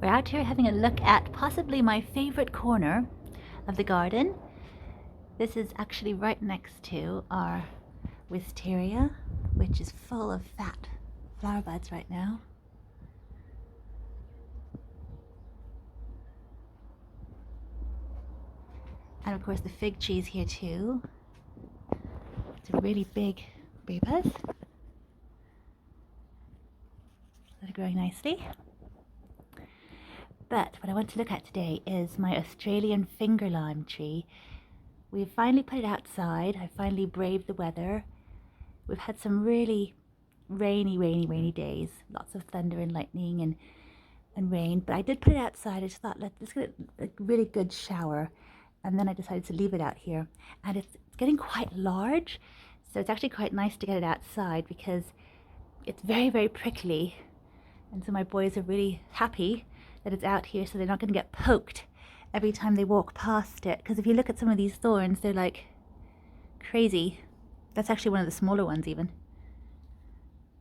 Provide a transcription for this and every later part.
We're out here having a look at possibly my favorite corner of the garden. This is actually right next to our wisteria, which is full of fat flower buds right now. And of course the fig trees here too. It's a really big rebus that are growing nicely. But what I want to look at today is my Australian finger lime tree. We've finally put it outside. I finally braved the weather. We've had some really rainy days. Lots of thunder and lightning and rain. But I did put it outside. I just thought, let's get a really good shower. And then I decided to leave it out here. And it's getting quite large. So it's actually quite nice to get it outside because it's very prickly. And so my boys are really happy that it's out here so they're not going to get poked every time they walk past it. Because if you look at some of these thorns, they're like crazy. That's actually one of the smaller ones even.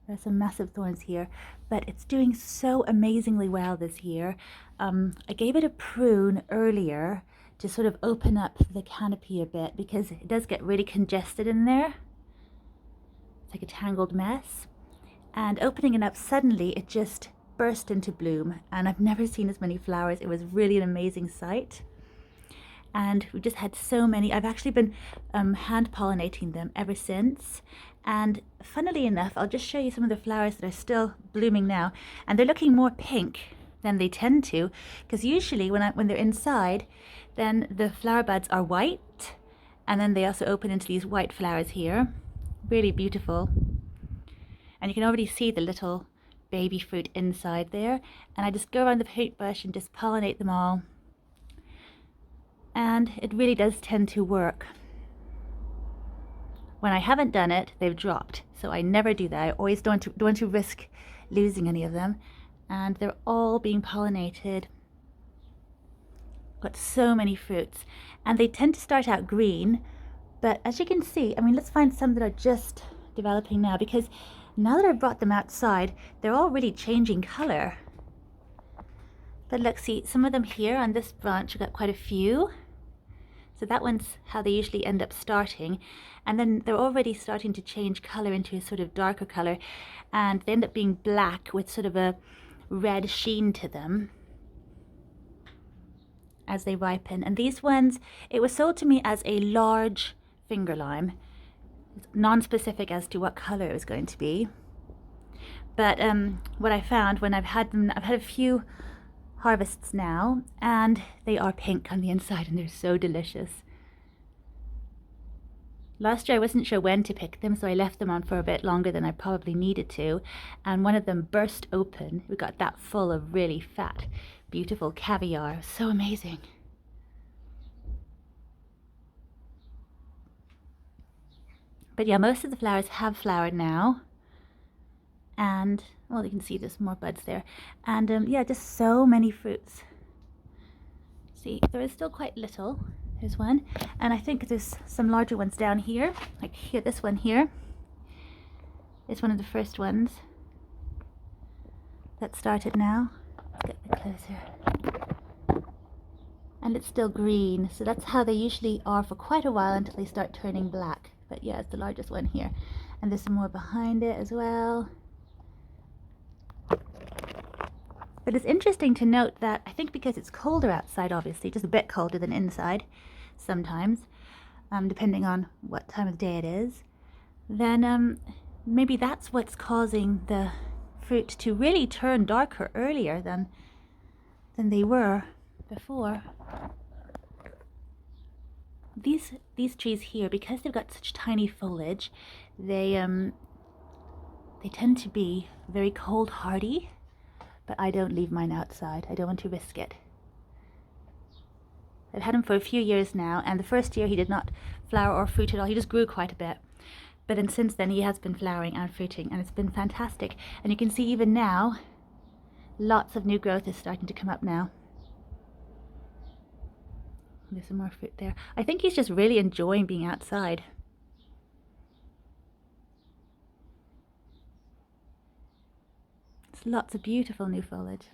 There's some massive thorns here, but it's doing so amazingly well this year. I gave it a prune earlier to sort of open up the canopy a bit because it does get really congested in there. It's like a tangled mess. And opening it up suddenly, it just burst into bloom, and I've never seen as many flowers. It was really an amazing sight, and we just had so many. I've actually been hand pollinating them ever since, and funnily enough, I'll just show you some of the flowers that are still blooming now, and they're looking more pink than they tend to, because usually when they're inside, then the flower buds are white, and then they also open into these white flowers here. Really beautiful. And you can already see the little baby fruit inside there, and I just go around the paintbrush and just pollinate them all, and it really does tend to work. When I haven't done it, they've dropped, so I never do that. I always don't want to risk losing any of them, and they're all being pollinated. Got so many fruits, and they tend to start out green, but as you can see, I mean, let's find some that are just developing now, because now that I've brought them outside, they're all really changing color. But look, see, some of them here on this branch, I've got quite a few. So that one's how they usually end up starting. And then they're already starting to change color into a sort of darker color. And they end up being black with sort of a red sheen to them as they ripen. And these ones, it was sold to me as a large finger lime. Non-specific as to what color it was going to be, but what I found when I've had a few harvests now, and they are pink on the inside, and they're so delicious. Last year I wasn't sure when to pick them, so I left them on for a bit longer than I probably needed to, and one of them burst open. We got that full of really fat, beautiful caviar. So amazing. But yeah, most of the flowers have flowered now, and well, you can see there's more buds there, and yeah, just so many fruits. See, there is still quite little. There's one, and I think there's some larger ones down here, like here. This one here is one of the first ones that started now. Let's get a bit closer. And it's still green, so that's how they usually are for quite a while until they start turning black. But yeah, it's the largest one here, and there's some more behind it as well. But it's interesting to note that I think because it's colder outside, obviously, just a bit colder than inside sometimes, depending on what time of day it is, then maybe that's what's causing the fruit to really turn darker earlier than they were before. These trees here, because they've got such tiny foliage, they tend to be very cold hardy, but I don't leave mine outside. I don't want to risk it. I've had him for a few years now, and the first year he did not flower or fruit at all. He just grew quite a bit, but then since then he has been flowering and fruiting, and it's been fantastic. And you can see even now lots of new growth is starting to come up now. There's some more fruit there. I think he's just really enjoying being outside. It's lots of beautiful new foliage.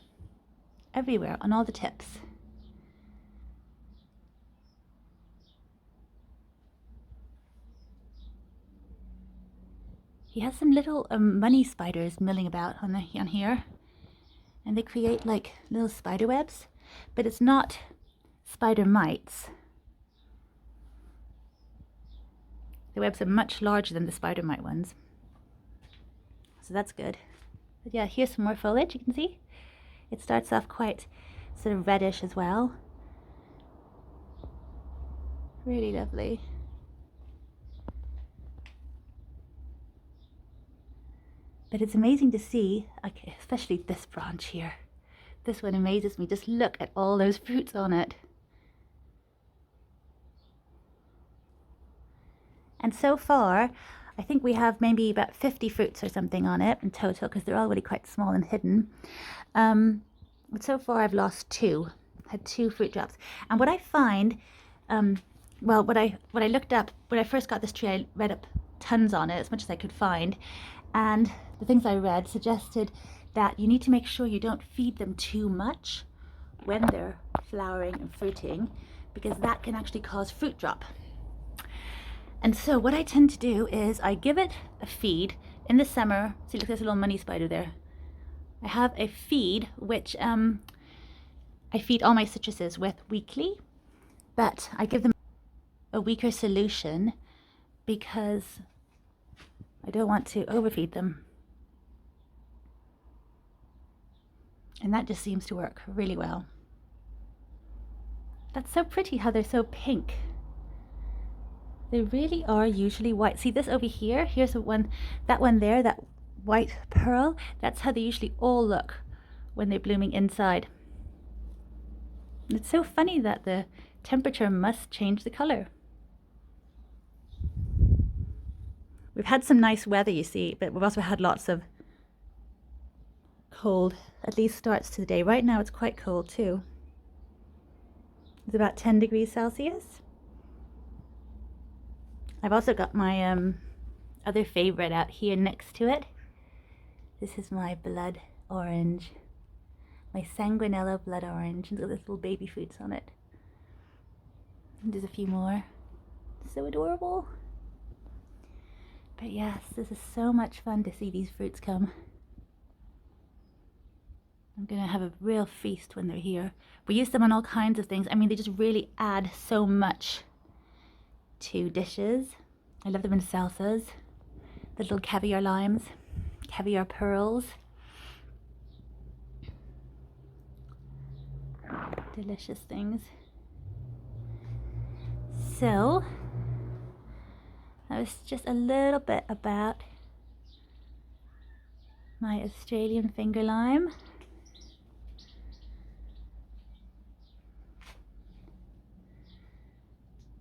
everywhere on all the tips. He has some little money spiders milling about on here, and they create like little spider webs, but it's not spider mites. The webs are much larger than the spider mite ones, so that's good. But yeah, here's some more foliage. You can see it starts off quite sort of reddish as well. Really lovely. But it's amazing to see, okay, especially this branch here. This one amazes me. Just look at all those fruits on it. And so far, I think we have maybe about 50 fruits or something on it in total, because they're all really quite small and hidden. But so far I've lost 2. Had 2 fruit drops. And what I find, well, what I looked up, when I first got this tree, I read up tons on it, as much as I could find. And the things I read suggested that you need to make sure you don't feed them too much when they're flowering and fruiting, because that can actually cause fruit drop. And so what I tend to do is I give it a feed in the summer. See, look, there's a little money spider there. I have a feed which I feed all my citruses with weekly, but I give them a weaker solution because I don't want to overfeed them. And that just seems to work really well. That's so pretty how they're so pink. They really are usually white. See this over here? Here's the one, that one there, that white pearl. That's how they usually all look when they're blooming inside. It's so funny that the temperature must change the color. We've had some nice weather, you see, but we've also had lots of cold, at least starts to the day. Right now it's quite cold too. It's about 10 degrees Celsius. I've also got my other favorite out here next to it. This is my blood orange, my sanguinella blood orange. There's little baby fruits on it. And there's a few more. So adorable. But yes, this is so much fun to see these fruits come. I'm gonna have a real feast when they're here. We use them on all kinds of things. I mean, they just really add so much to dishes. I love them in salsas. The little caviar limes, caviar pearls. Delicious things. So, that was just a little bit about my Australian finger lime.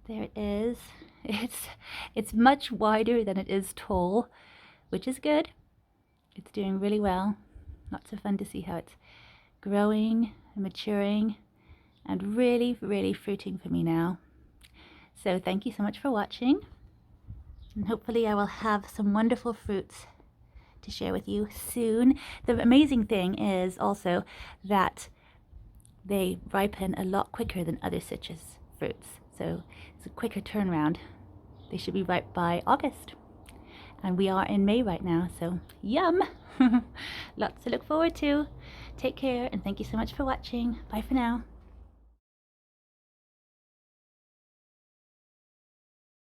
There it is. It's much wider than it is tall, which is good. It's doing really well. Lots of fun to see how it's growing and maturing and really, really fruiting for me now. So thank you so much for watching. And hopefully I will have some wonderful fruits to share with you soon. The amazing thing is also that they ripen a lot quicker than other citrus fruits. So it's a quicker turnaround. They should be ripe by August. And we are in May right now, so yum! Lots to look forward to. Take care, and thank you so much for watching. Bye for now.